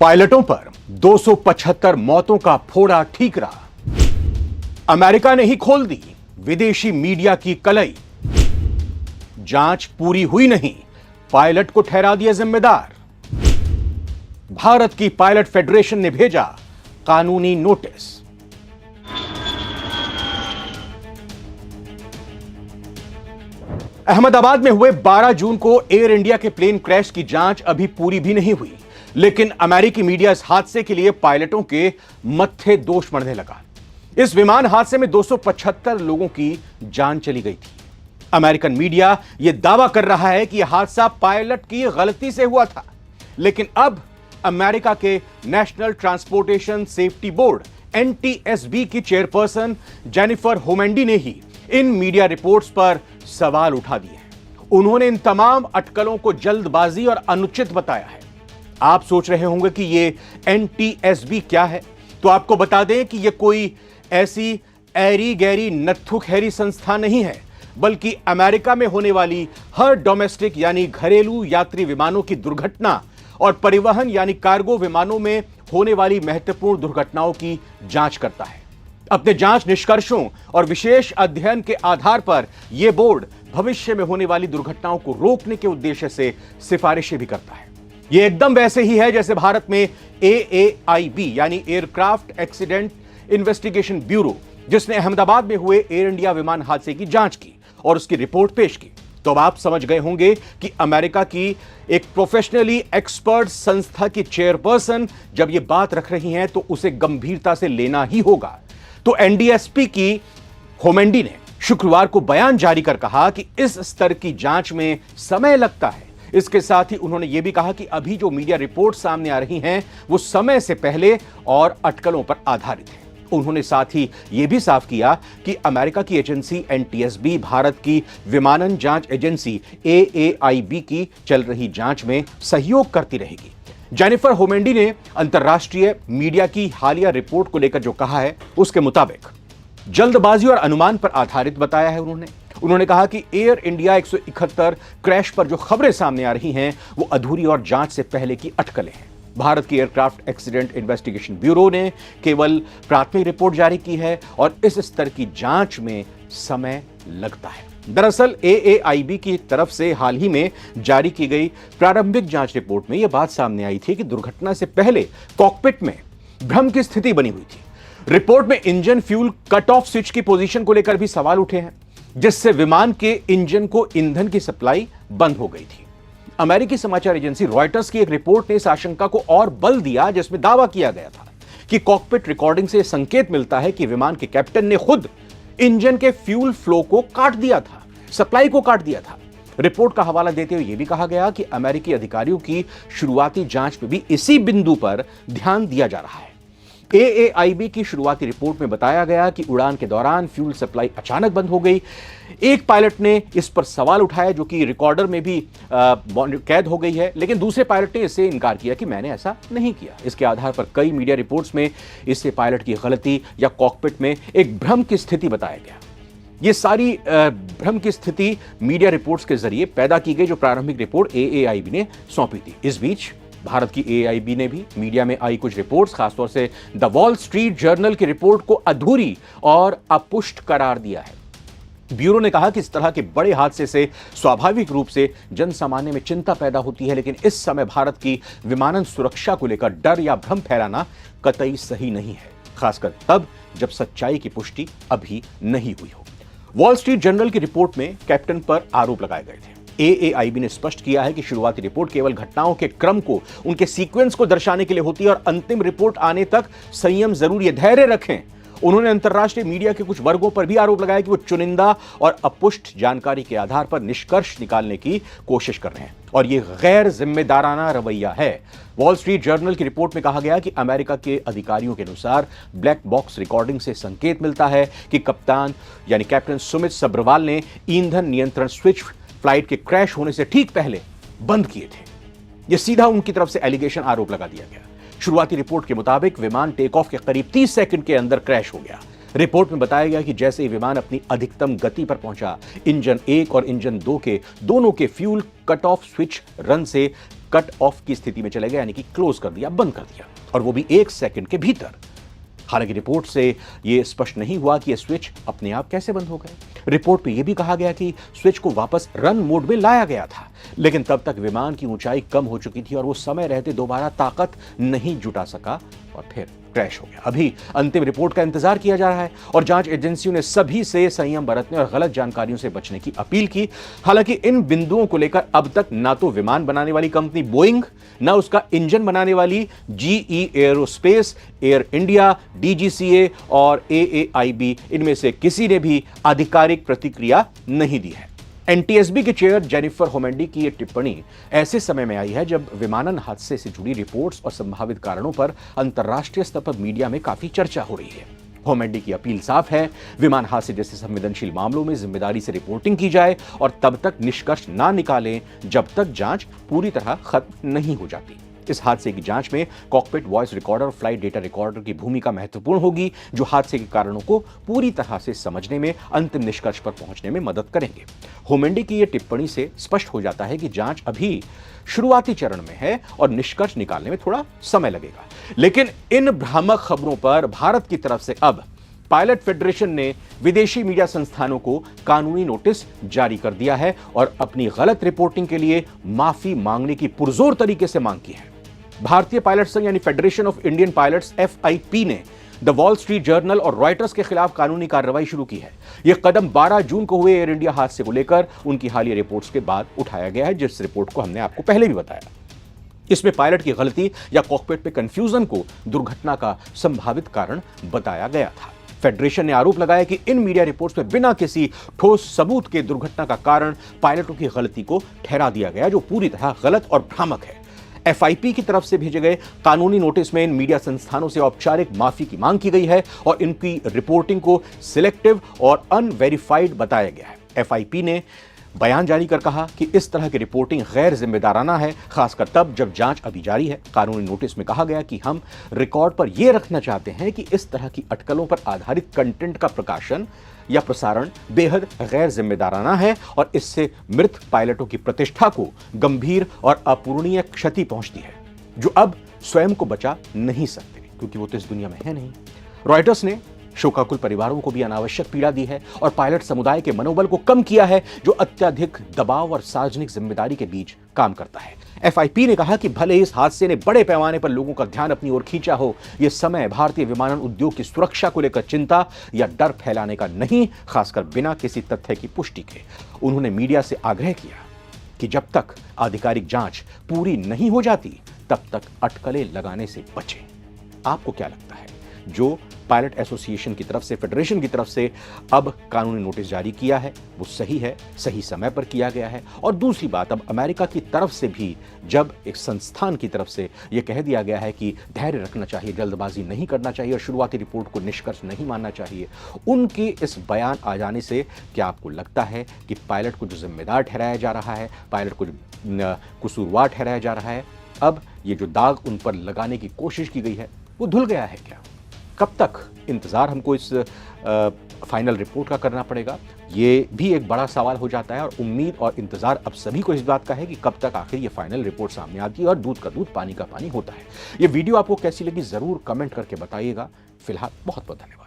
पायलटों पर 275 मौतों का फोड़ा ठीकरा। अमेरिका ने ही खोल दी विदेशी मीडिया की कलई। जांच पूरी हुई नहीं, पायलट को ठहरा दिया जिम्मेदार। भारत की पायलट फेडरेशन ने भेजा कानूनी नोटिस। अहमदाबाद में हुए 12 जून को एयर इंडिया के प्लेन क्रैश की जांच अभी पूरी भी नहीं हुई, लेकिन अमेरिकी मीडिया इस हादसे के लिए पायलटों के मत्थे दोष मढ़ने लगा। इस विमान हादसे में 275 लोगों की जान चली गई थी। अमेरिकन मीडिया यह दावा कर रहा है कि यह हादसा पायलट की गलती से हुआ था, लेकिन अब अमेरिका के national transportation safety board NTSB की चेयरपर्सन जेनिफर होमेंडी ने ही इन मीडिया रिपोर्ट्स पर सवाल उठा दिए हैं। उन्होंने इन तमाम अटकलों को जल्दबाजी और अनुचित बताया है। आप सोच रहे होंगे कि ये NTSB क्या है, तो आपको बता दें कि यह कोई ऐसी ऐरी गैरी नत्थु खैरी संस्था नहीं है, बल्कि अमेरिका में होने वाली हर डोमेस्टिक यानी घरेलू यात्री विमानों की दुर्घटना और परिवहन यानी कार्गो विमानों में होने वाली महत्वपूर्ण दुर्घटनाओं की जांच करता है। अपने जांच निष्कर्षों और विशेष अध्ययन के आधार पर यह बोर्ड भविष्य में होने वाली दुर्घटनाओं को रोकने के उद्देश्य से सिफारिशें भी करता है। यह एकदम वैसे ही है जैसे भारत में AAIB यानी एयरक्राफ्ट एक्सीडेंट इन्वेस्टिगेशन ब्यूरो, जिसने अहमदाबाद में हुए एयर इंडिया विमान हादसे की जांच की और उसकी रिपोर्ट पेश की। तो अब आप समझ गए होंगे कि अमेरिका की एक प्रोफेशनली एक्सपर्ट संस्था की चेयरपर्सन जब यह बात रख रही हैं तो उसे गंभीरता से लेना ही होगा। तो NTSB की होमेंडी ने शुक्रवार को बयान जारी कर कहा कि इस स्तर की जांच में समय लगता है। इसके साथ ही उन्होंने यह भी कहा कि अभी जो मीडिया रिपोर्ट सामने आ रही हैं वो समय से पहले और अटकलों पर आधारित है। उन्होंने साथ ही यह भी साफ किया कि अमेरिका की एजेंसी NTSB भारत की विमानन जांच एजेंसी AAIB की चल रही जांच में सहयोग करती रहेगी। जेनिफर होमेंडी ने अंतर्राष्ट्रीय मीडिया की हालिया रिपोर्ट को लेकर जो कहा है उसके मुताबिक जल्दबाजी और अनुमान पर आधारित बताया है। उन्होंने कहा कि एयर इंडिया 171 क्रैश पर जो खबरें सामने आ रही हैं वो अधूरी और जांच से पहले की अटकलें हैं। भारत की एयरक्राफ्ट एक्सीडेंट इन्वेस्टिगेशन ब्यूरो ने केवल प्राथमिक रिपोर्ट जारी की है और इस स्तर की जांच में समय लगता है। दरअसल AAIB की तरफ से हाल ही में जारी की गई प्रारंभिक जांच रिपोर्ट में यह बात सामने आई थी कि दुर्घटना से पहले कॉकपिट में भ्रम की स्थिति बनी हुई थी। रिपोर्ट में engine fuel cut off switch की पोजीशन को लेकर भी सवाल उठे हैं, जिससे विमान के इंजन को ईंधन की सप्लाई बंद हो गई थी। अमेरिकी समाचार एजेंसी रॉयटर्स की एक रिपोर्ट ने इस आशंका को और बल दिया, जिसमें दावा किया गया था कि कॉकपिट रिकॉर्डिंग से संकेत मिलता है कि विमान के कैप्टन ने खुद इंजन के फ्यूल फ्लो को काट दिया था, सप्लाई को काट दिया था। रिपोर्ट का हवाला देते हुए यह भी कहा गया कि अमेरिकी अधिकारियों की शुरुआती जांच में भी इसी बिंदु पर ध्यान दिया जा रहा है। AAIB की शुरुआती रिपोर्ट में बताया गया कि उड़ान के दौरान फ्यूल सप्लाई अचानक बंद हो गई। एक पायलट ने इस पर सवाल उठाया जो कि रिकॉर्डर में भी कैद हो गई है, लेकिन दूसरे पायलट ने इससे इनकार किया कि मैंने ऐसा नहीं किया। इसके आधार पर कई मीडिया रिपोर्ट्स में इससे पायलट की गलती या कॉकपिट में एक भ्रम की स्थिति बताया गया। ये सारी भ्रम की स्थिति मीडिया रिपोर्ट्स के जरिए पैदा की गई जो प्रारंभिक रिपोर्ट AAIB ने सौंपी थी। इस बीच भारत की AAIB ने भी मीडिया में आई कुछ रिपोर्ट्स, खासतौर से द वॉल स्ट्रीट जर्नल की रिपोर्ट को अधूरी और अपुष्ट करार दिया है। ब्यूरो ने कहा कि इस तरह के बड़े हादसे से स्वाभाविक रूप से जन सामान्य में चिंता पैदा होती है, लेकिन इस समय भारत की विमानन सुरक्षा को लेकर डर या भ्रम फैलाना कतई सही नहीं है, खासकर तब जब सच्चाई की पुष्टि अभी नहीं हुई हो। वॉल स्ट्रीट जर्नल की रिपोर्ट में कैप्टन पर आरोप लगाए गए थे। AAIB ने स्पष्ट किया है कि शुरुआती रिपोर्ट केवल घटनाओं के क्रम को, उनके सीक्वेंस को दर्शाने के लिए होती है और अंतिम रिपोर्ट आने तक संयम जरूरी है, धैर्य रखें। उन्होंने अंतर्राष्ट्रीय मीडिया के कुछ वर्गों पर भी आरोप लगाया कि वो चुनिंदा और अपुष्ट जानकारी के आधार पर निष्कर्ष निकालने की कोशिश कर रहे हैं और ये गैर जिम्मेदाराना रवैया है। वॉल स्ट्रीट जर्नल की रिपोर्ट में कहा गया कि अमेरिका के अधिकारियों के अनुसार ब्लैक बॉक्स रिकॉर्डिंग से संकेत मिलता है कि कप्तान यानी कैप्टन सुमित सब्रवाल ने ईंधन नियंत्रण स्विच फ्लाइट के क्रैश होने से ठीक पहले बंद किए थे। यह सीधा उनकी तरफ से एलिगेशन आरोप लगा दिया गया। शुरुआती रिपोर्ट के मुताबिक विमान टेक ऑफ के करीब 30 सेकंड के अंदर क्रैश हो गया। रिपोर्ट में बताया गया कि जैसे ही विमान अपनी अधिकतम गति पर पहुंचा, इंजन 1 और इंजन 2 के दोनों के fuel cut off switch run से कट ऑफ की स्थिति में चले गए, यानी कि क्लोज कर दिया, बंद कर दिया, और वो भी 1 सेकंड के भीतर। हालांकि रिपोर्ट से यह स्पष्ट नहीं हुआ कि यह स्विच अपने आप कैसे बंद हो गए। रिपोर्ट में यह भी कहा गया कि स्विच को वापस रन मोड में लाया गया था, लेकिन तब तक विमान की ऊंचाई कम हो चुकी थी और वो समय रहते दोबारा ताकत नहीं जुटा सका और फिर क्रैश हो गया। अभी अंतिम रिपोर्ट का इंतजार किया जा रहा है और जांच एजेंसियों ने सभी से संयम बरतने और गलत जानकारियों से बचने की अपील की। हालांकि इन बिंदुओं को लेकर अब तक ना तो विमान बनाने वाली कंपनी बोइंग, ना उसका इंजन बनाने वाली GE aerospace, air India, DGCA और एएआईबी, इनमें से किसी ने भी आधिकारिक प्रतिक्रिया नहीं दी है। एनटीएसबी के चेयर जेनिफर होमेंडी की यह टिप्पणी ऐसे समय में आई है जब विमानन हादसे से जुड़ी रिपोर्ट्स और संभावित कारणों पर अंतर्राष्ट्रीय स्तर पर मीडिया में काफी चर्चा हो रही है। होमेंडी की अपील साफ है, विमान हादसे जैसे संवेदनशील मामलों में जिम्मेदारी से रिपोर्टिंग की जाए और तब तक निष्कर्ष ना निकालें जब तक जांच पूरी तरह खत्म नहीं हो जाती। इस हादसे की जांच में कॉकपिट वॉइस रिकॉर्डर और फ्लाइट डेटा रिकॉर्डर की भूमिका महत्वपूर्ण होगी, जो हादसे के कारणों को पूरी तरह से समझने में, अंतिम निष्कर्ष पर पहुंचने में मदद करेंगे। होमेंडी की यह टिप्पणी से स्पष्ट हो जाता है कि जांच अभी शुरुआती चरण में है और निष्कर्ष निकालने में थोड़ा समय लगेगा। लेकिन इन भ्रामक खबरों पर भारत की तरफ से अब पायलट फेडरेशन ने विदेशी मीडिया संस्थानों को कानूनी नोटिस जारी कर दिया है और अपनी गलत रिपोर्टिंग के लिए माफी मांगने की पुरजोर तरीके से मांग की है। भारतीय पायलट संघ यानी federation of Indian pilots FIP ने द वॉल स्ट्रीट जर्नल और रॉयटर्स के खिलाफ कानूनी कार्रवाई शुरू की है। यह कदम 12 जून को हुए एयर इंडिया हादसे को लेकर उनकी हालिया रिपोर्ट्स के बाद उठाया गया है, जिस रिपोर्ट को हमने आपको पहले भी बताया। इसमें पायलट की गलती या कॉकपिट पे कंफ्यूजन को दुर्घटना का संभावित कारण बताया गया था। फेडरेशन ने आरोप लगाया कि इन मीडिया रिपोर्ट्स में बिना किसी ठोस सबूत के दुर्घटना का कारण पायलटों की गलती को ठहरा दिया गया, जो पूरी तरह गलत और भ्रामक है। FIP की तरफ से भेजे गए कानूनी नोटिस में इन मीडिया संस्थानों से औपचारिक माफी की मांग की गई है और इनकी रिपोर्टिंग को सिलेक्टिव और अनवेरिफाइड बताया गया है। FIP ने बयान जारी कर कहा कि इस तरह की रिपोर्टिंग गैर जिम्मेदाराना है, खासकर तब जब जांच अभी जारी है। कानूनी नोटिस में कहा गया कि हम रिकॉर्ड पर यह रखना चाहते हैं कि इस तरह की अटकलों पर आधारित कंटेंट का प्रकाशन या प्रसारण बेहद गैर जिम्मेदाराना है और इससे मृत पायलटों की प्रतिष्ठा को गंभीर और अपूरणीय क्षति पहुंचती है, जो अब स्वयं को बचा नहीं सकते क्योंकि वो तो इस दुनिया में है नहीं। रॉयटर्स ने शोकाकुल परिवारों को भी अनावश्यक पीड़ा दी है और पायलट समुदाय के मनोबल को कम किया है, जो अत्यधिक दबाव और सार्वजनिक जिम्मेदारी के बीच काम करता है। FIP ने कहा कि भले इस हादसे ने बड़े पैमाने पर लोगों का ध्यान अपनी ओर खींचा हो, यह समय भारतीय विमानन उद्योग की सुरक्षा को लेकर चिंता या डर फैलाने का नहीं, खासकर बिना किसी तथ्य की पुष्टि के। उन्होंने मीडिया से आग्रह किया कि जब तक आधिकारिक जांच पूरी नहीं हो जाती तब तक अटकलें लगाने से बचें। आपको क्या लगता है? जो पायलट एसोसिएशन की तरफ से, फेडरेशन की तरफ से अब कानूनी नोटिस जारी किया है, वो सही है, सही समय पर किया गया है। और दूसरी बात, अब अमेरिका की तरफ से भी जब एक संस्थान की तरफ से यह कह दिया गया है कि धैर्य रखना चाहिए, जल्दबाजी नहीं करना चाहिए और शुरुआती रिपोर्ट को निष्कर्ष नहीं मानना चाहिए, उनके इस बयान आ जाने से क्या आपको लगता है कि पायलट को जो जिम्मेदार ठहराया जा रहा है, पायलट को कसूरवार ठहराया जा रहा है, अब ये जो दाग उन पर लगाने की कोशिश की गई है वो धुल गया है क्या? कब तक इंतज़ार हमको इस फाइनल रिपोर्ट का करना पड़ेगा, ये भी एक बड़ा सवाल हो जाता है। और उम्मीद और इंतज़ार अब सभी को इस बात का है कि कब तक आखिर ये फाइनल रिपोर्ट सामने आती है और दूध का दूध, पानी का पानी होता है। ये वीडियो आपको कैसी लगी ज़रूर कमेंट करके बताइएगा। फिलहाल बहुत बहुत धन्यवाद।